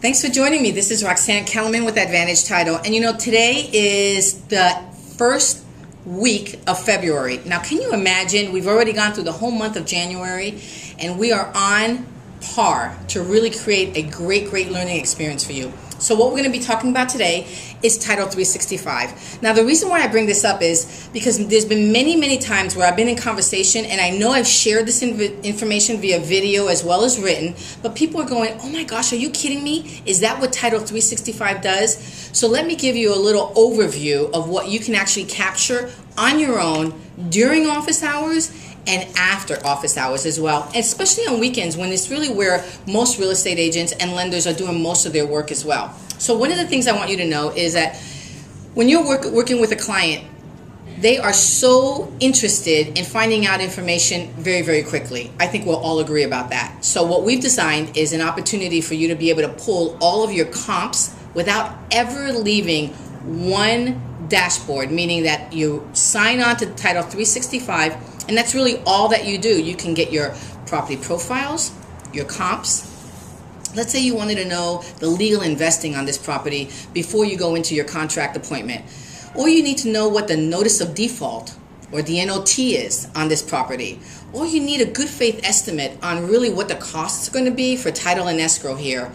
Thanks for joining me. This is Roxanne Kellerman with Advantage Title. And you know, today is the first week of February. Now, can you imagine? We've already gone through the whole month of January, and we are on par to really create a great learning experience for you. So what we're going to be talking about today is Title 365. Now, the reason why I bring this up is because there's been many times where I've been in conversation, and I know I've shared this information via video as well as written, but people are going, oh my gosh, are you kidding me? Is that what Title 365 does? So let me give you a little overview of what you can actually capture on your own during office hours and after office hours as well, especially on weekends when it's really where most real estate agents and lenders are doing most of their work as well. So one of the things I want you to know is that when you're working with a client, they are so interested in finding out information very quickly. I think we'll all agree about that. So what we've designed is an opportunity for you to be able to pull all of your comps without ever leaving one dashboard, meaning that you sign on to Title 365, and that's really all that you do. You can get your property profiles, your comps. Let's say you wanted to know the legal investing on this property before you go into your contract appointment. Or you need to know what the notice of default or the NOT is on this property. Or you need a good faith estimate on really what the costs are going to be for title and escrow here.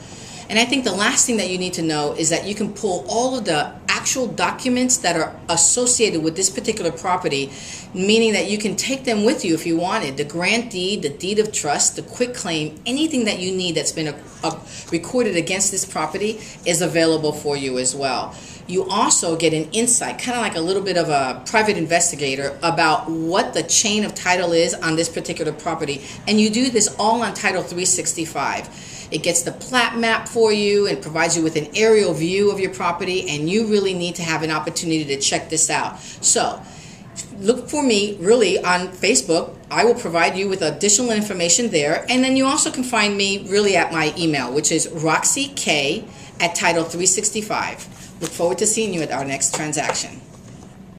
And I think the last thing that you need to know is that you can pull all of the actual documents that are associated with this particular property, meaning that you can take them with you if you wanted. The grant deed, the deed of trust, the quick claim, anything that you need that's been recorded against this property is available for you as well. You also get an insight, kind of like a little bit of a private investigator, about what the chain of title is on this particular property. And you do this all on Title 365. It gets the plat map for you and provides you with an aerial view of your property, and you really need to have an opportunity to check this out. So look for me really on Facebook. I will provide you with additional information there, and then you also can find me really at my email, which is roxyk@title365. Look forward to seeing you at our next transaction.